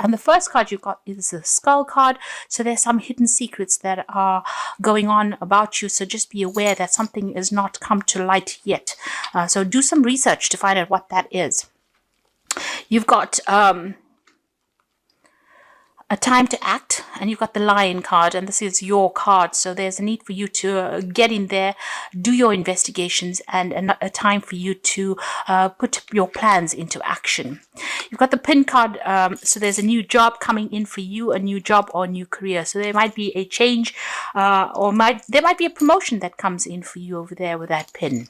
And the first card you've got is the Skull card. So there's some hidden secrets that are going on about you. So just be aware that something has not come to light yet. So do some research to find out what that is. You've got a time to act, and you've got the Lion card, and this is your card. So there's a need for you to get in there, do your investigations, and a time for you to put your plans into action. You've got the Pin card, so there's a new job coming in for you, a new job or a new career. So there might be a change, or there might be a promotion that comes in for you over there with that Pin.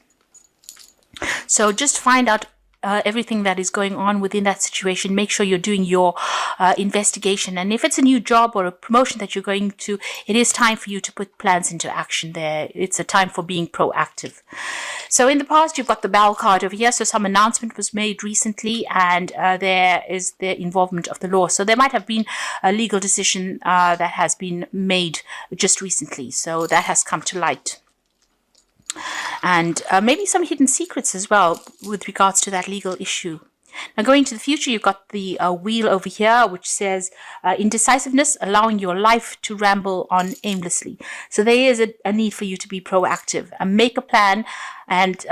So just find out everything that is going on within that situation. Make sure you're doing your investigation, and if it's a new job or a promotion that you're going to, it is time for you to put plans into action there. It's a time for being proactive. So in the past, you've got the Bell card over here. So some announcement was made recently, and there is the involvement of the law. So there might have been a legal decision that has been made just recently. So that has come to light. And maybe some hidden secrets as well with regards to that legal issue. Now, going to the future, you've got the wheel over here, which says indecisiveness, allowing your life to ramble on aimlessly. So there is a need for you to be proactive and make a plan and,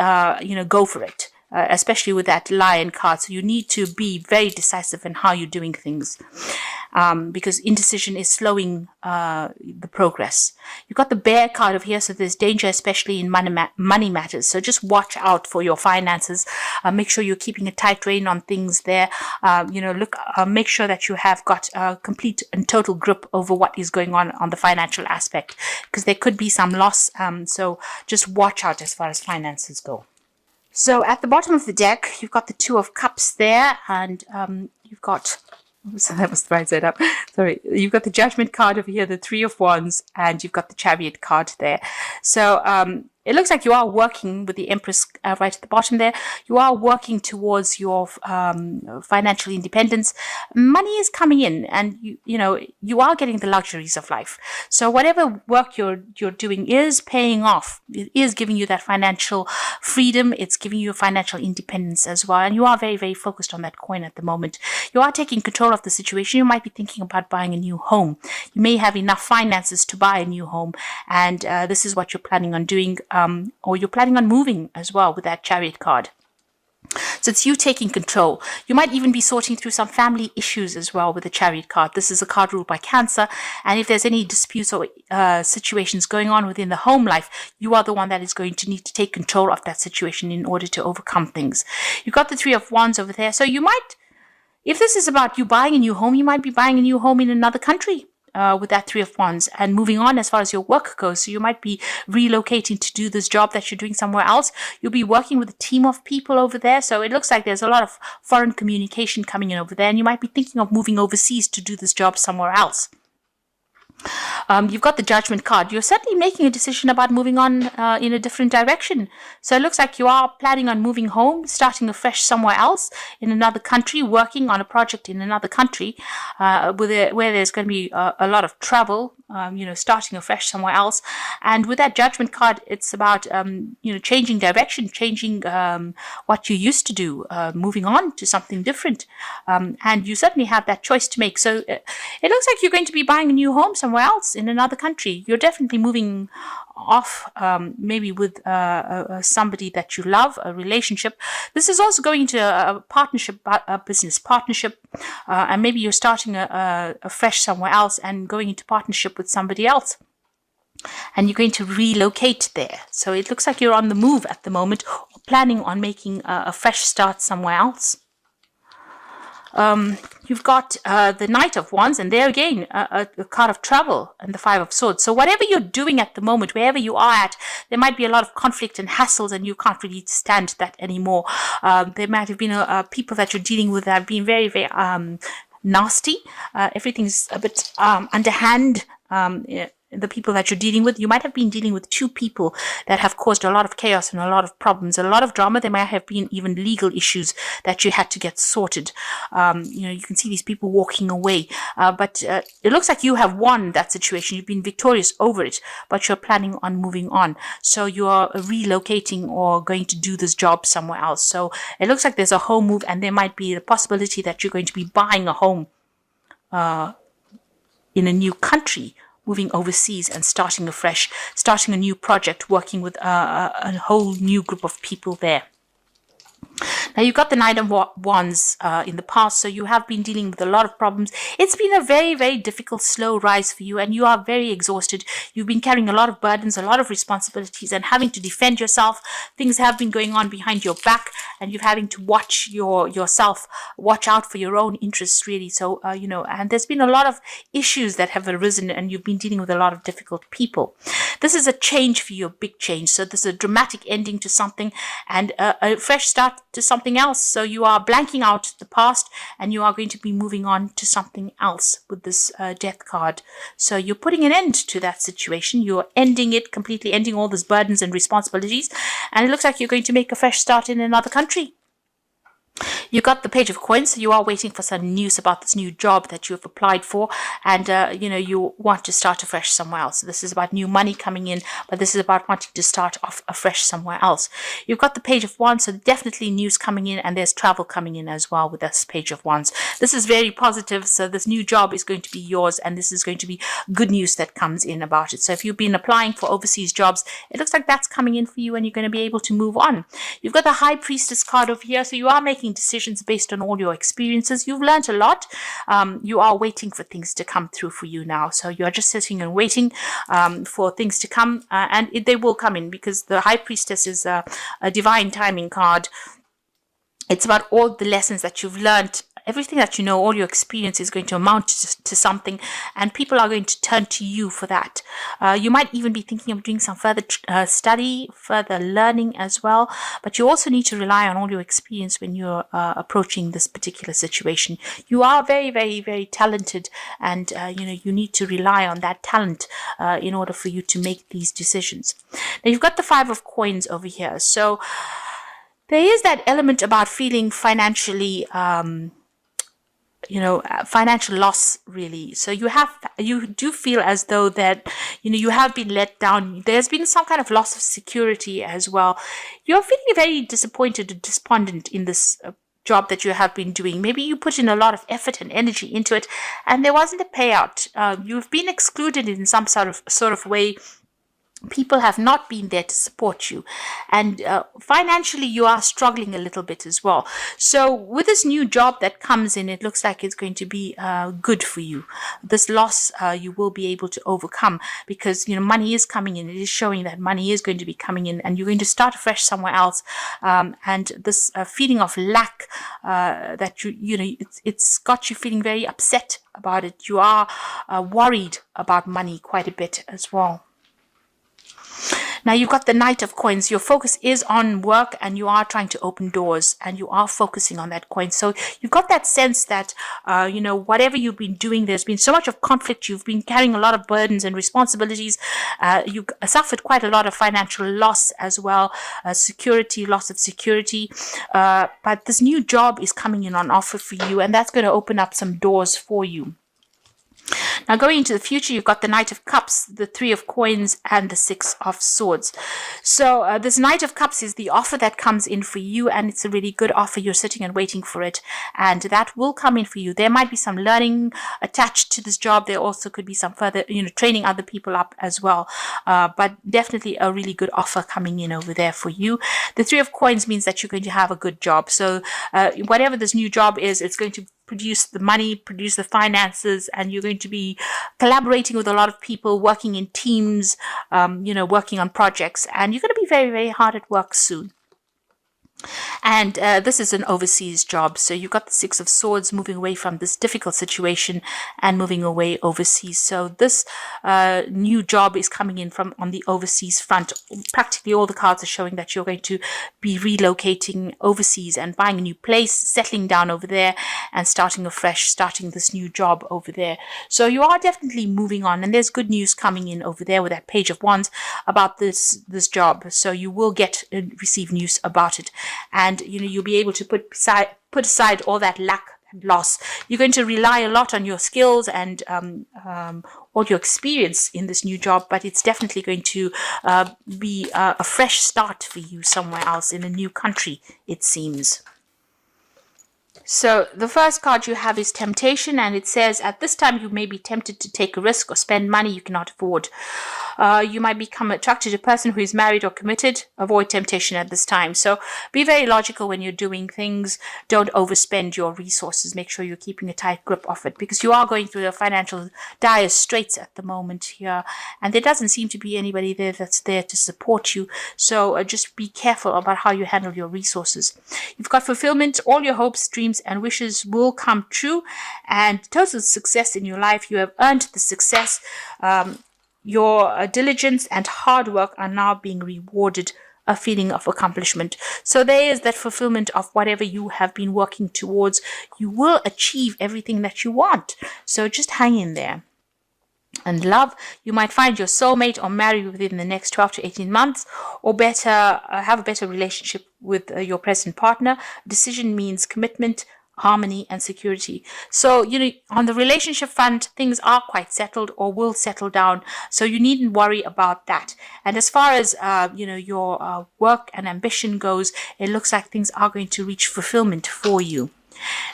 go for it. Especially with that Lion card. So you need to be very decisive in how you're doing things, because indecision is slowing the progress. You've got the Bear card over here, so there's danger, especially in money matters. So just watch out for your finances. Make sure you're keeping a tight rein on things there. Make sure that you have got a complete and total grip over what is going on the financial aspect, because there could be some loss. So just watch out as far as finances go. So at the bottom of the deck, you've got the Two of Cups there, and you've got, so that was the right side up. Sorry, you've got the Judgment card over here, the Three of Wands, and you've got the Chariot card there. So it looks like you are working with the Empress right at the bottom there. You are working towards your financial independence. Money is coming in, and you are getting the luxuries of life. So whatever work you're doing is paying off. It is giving you that financial freedom. It's giving you financial independence as well. And you are very, very focused on that coin at the moment. You are taking control of the situation. You might be thinking about buying a new home. You may have enough finances to buy a new home, and this is what you're planning on doing. Or you're planning on moving as well with that Chariot card. So it's you taking control. You might even be sorting through some family issues as well with the Chariot card. This is a card ruled by Cancer. And if there's any disputes or situations going on within the home life, you are the one that is going to need to take control of that situation in order to overcome things. You've got the Three of Wands over there. So you might, if this is about you buying a new home, you might be buying a new home in another country. With that Three of Wands, and moving on as far as your work goes. So you might be relocating to do this job that you're doing somewhere else. You'll be working with a team of people over there. So it looks like there's a lot of foreign communication coming in over there, and you might be thinking of moving overseas to do this job somewhere else. You've got the Judgment card. You're certainly making a decision about moving on in a different direction. So it looks like you are planning on moving home, starting afresh somewhere else in another country, working on a project in another country where there's going to be a lot of travel, starting afresh somewhere else. And with that Judgment card, it's about, changing direction, changing what you used to do, moving on to something different. And you certainly have that choice to make. So it looks like you're going to be buying a new home somewhere else in another country. You're definitely moving off, maybe with somebody that you love, a relationship. This is also going into a partnership, a business partnership, and maybe you're starting a fresh somewhere else and going into partnership with somebody else. And you're going to relocate there. So it looks like you're on the move at the moment, or planning on making a fresh start somewhere else. You've got the Knight of Wands, and there again, a card of travel, and the Five of Swords. So whatever you're doing at the moment, wherever you are at, there might be a lot of conflict and hassles, and you can't really stand that anymore. There might have been people that you're dealing with that have been very, very nasty. Everything's a bit underhand. The people that you're dealing with, you might have been dealing with two people that have caused a lot of chaos and a lot of problems, a lot of drama. There might have been even legal issues that you had to get sorted. You can see these people walking away, but it looks like you have won that situation. You've been victorious over it, but you're planning on moving on. So you are relocating or going to do this job somewhere else. So it looks like there's a home move, and there might be the possibility that you're going to be buying a home in a new country, moving overseas and starting afresh, starting a new project, working with a whole new group of people there. Now, you've got the Knight of Wands in the past, so you have been dealing with a lot of problems. It's been a very, very difficult, slow rise for you, and you are very exhausted. You've been carrying a lot of burdens, a lot of responsibilities, and having to defend yourself. Things have been going on behind your back, and you're having to watch yourself, watch out for your own interests, really. So, and there's been a lot of issues that have arisen, and you've been dealing with a lot of difficult people. This is a change for you, a big change. So this is a dramatic ending to something and a fresh start to something else. So you are blanking out the past and you are going to be moving on to something else with this death card. So you're putting an end to that situation. You're ending it completely, ending all those burdens and responsibilities. And it looks like you're going to make a fresh start in another country. You got the Page of Coins, so you are waiting for some news about this new job that you have applied for, and you want to start afresh somewhere else. This is about new money coming in, but this is about wanting to start off afresh somewhere else. You've got the Page of Wands, so definitely news coming in, and there's travel coming in as well with this Page of Wands. This is very positive, so this new job is going to be yours, and this is going to be good news that comes in about it. So if you've been applying for overseas jobs, it looks like that's coming in for you, and you're going to be able to move on. You've got the High Priestess card over here, so you are making decisions based on all your experiences. You've learned a lot. You are waiting for things to come through for you now. So you are just sitting and waiting for things to come, and they will come in, because the High Priestess is a divine timing card. It's about all the lessons that you've learned. Everything that you know, all your experience is going to amount to something, and people are going to turn to you for that. You might even be thinking of doing some further study, further learning as well, but you also need to rely on all your experience when you're approaching this particular situation. You are very, very, very talented, and you need to rely on that talent in order for you to make these decisions. Now, you've got the Five of Coins over here, so there is that element about feeling financially financial loss, really. So you do feel as though that, you have been let down. There's been some kind of loss of security as well. You're feeling very disappointed and despondent in this job that you have been doing. Maybe you put in a lot of effort and energy into it, and there wasn't a payout. You've been excluded in some sort of way. People have not been there to support you, and financially you are struggling a little bit as well. So with this new job that comes in, it looks like it's going to be good for you. This loss you will be able to overcome, because money is coming in. It is showing that money is going to be coming in, and you're going to start afresh somewhere else. And this feeling of lack that it's got you feeling very upset about it. You are worried about money quite a bit as well. Now, you've got the Knight of Coins. Your focus is on work, and you are trying to open doors, and you are focusing on that coin. So you've got that sense that, whatever you've been doing, there's been so much of conflict. You've been carrying a lot of burdens and responsibilities. You suffered quite a lot of financial loss as well, loss of security. But this new job is coming in on offer for you, and that's going to open up some doors for you. Now, going into the future, you've got the Knight of Cups, the Three of Coins, and the Six of Swords. So this Knight of Cups is the offer that comes in for you, and it's a really good offer. You're sitting and waiting for it, and that will come in for you. There might be some learning attached to this job. There also could be some further, training other people up as well. But definitely a really good offer coming in over there for you. The Three of Coins means that you're going to have a good job. So whatever this new job is, it's going to produce the money, produce the finances, and you're going to be collaborating with a lot of people, working in teams, working on projects, and you're going to be very, very hard at work soon. And this is an overseas job. So you've got the Six of Swords, moving away from this difficult situation and moving away overseas. So this new job is coming in from on the overseas front. Practically all the cards are showing that you're going to be relocating overseas and buying a new place, settling down over there and starting afresh, starting this new job over there. So you are definitely moving on, and there's good news coming in over there with that Page of Wands about this job. So you will receive news about it. And you'll be able to put aside all that lack and loss. You're going to rely a lot on your skills and all your experience in this new job, but it's definitely going to be a fresh start for you somewhere else in a new country, it seems. So the first card you have is temptation, and it says at this time you may be tempted to take a risk or spend money you cannot afford. You might become attracted to a person who is married or committed. Avoid temptation at this time. So be very logical when you're doing things. Don't overspend your resources. Make sure you're keeping a tight grip of it, because you are going through the financial dire straits at the moment here, and there doesn't seem to be anybody there that's there to support you. So just be careful about how you handle your resources. You've got fulfillment. All your hopes, dreams, and wishes will come true, and total success in your life. You have earned the success. Your diligence and hard work are now being rewarded, a feeling of accomplishment. So there is that fulfillment of whatever you have been working towards. You will achieve everything that you want. So just hang in there. And love, you might find your soulmate or marry within the next 12 to 18 months, or better, have a better relationship with your present partner. Decision means commitment, harmony, and security. So, on the relationship front, things are quite settled or will settle down. So you needn't worry about that. And as far as, your work and ambition goes, it looks like things are going to reach fulfillment for you.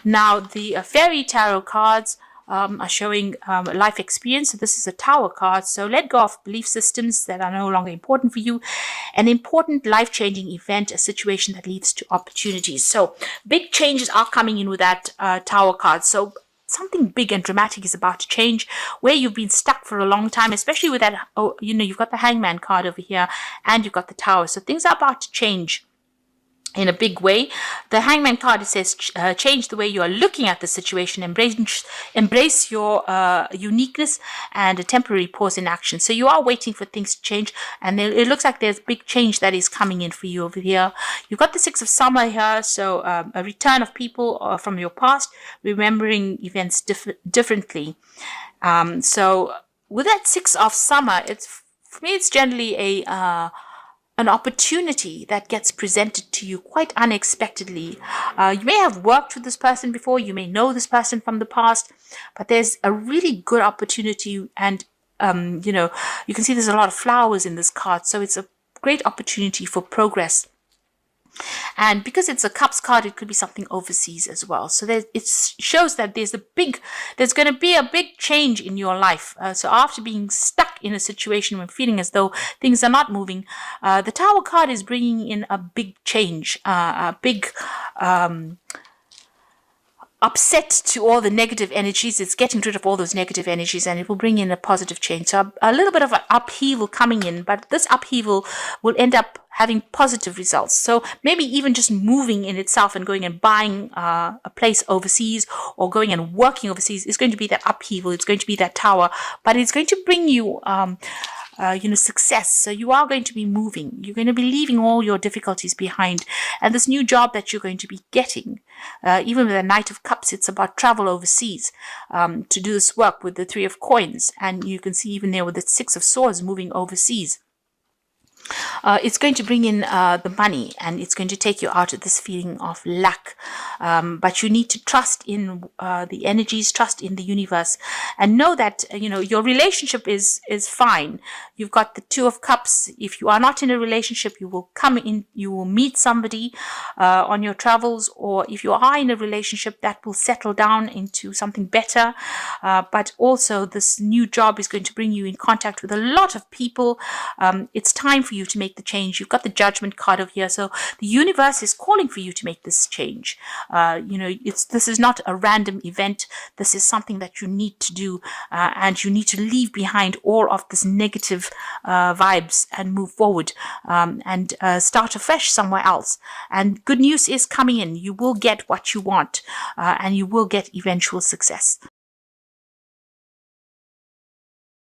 Now, the fairy tarot cards are showing life experience. So this is a Tower card. So let go of belief systems that are no longer important for you. An important life-changing event, a situation that leads to opportunities. So big changes are coming in with that Tower card. So something big and dramatic is about to change, where you've been stuck for a long time, especially with that, you've got the Hangman card over here and you've got the Tower. So things are about to change in a big way. The Hangman card, it says change the way you are looking at the situation, embrace your uniqueness, and a temporary pause in action. So you are waiting for things to change, and it looks like there's big change that is coming in for you over here. You've got the Six of Summer here, so a return of people from your past, remembering events differently. So with that Six of Summer, for me it's generally an opportunity that gets presented to you quite unexpectedly. You may have worked with this person before, you may know this person from the past, but there's a really good opportunity, and you can see there's a lot of flowers in this card, so it's a great opportunity for progress. And because it's a Cups card, it could be something overseas as well. So it shows that there's going to be a big change in your life. So after being stuck in a situation when feeling as though things are not moving, the Tower card is bringing in a big change, a big upset to all the negative energies. It's getting rid of all those negative energies, and it will bring in a positive change. So a little bit of an upheaval coming in, but this upheaval will end up having positive results. So maybe even just moving in itself and going and buying a place overseas, or going and working overseas, is going to be that upheaval. It's going to be that Tower, but it's going to bring you success. So you are going to be moving. You're going to be leaving all your difficulties behind. And this new job that you're going to be getting, even with the Knight of Cups, it's about travel overseas to do this work with the Three of Coins. And you can see even there with the Six of Swords moving overseas. It's going to bring in the money, and it's going to take you out of this feeling of lack. But you need to trust in the energies, trust in the universe, and know that your relationship is fine. You've got the Two of Cups. If you are not in a relationship, you will come in, you will meet somebody on your travels, or if you are in a relationship, that will settle down into something better. But also, this new job is going to bring you in contact with a lot of people. It's time for you to make the change. You've got the Judgment card over here, so the universe is calling for you to make this change. This is not a random event. This is something that you need to do, and you need to leave behind all of this negative vibes and move forward, and start afresh somewhere else. And good news is coming in. You will get what you want, and you will get eventual success.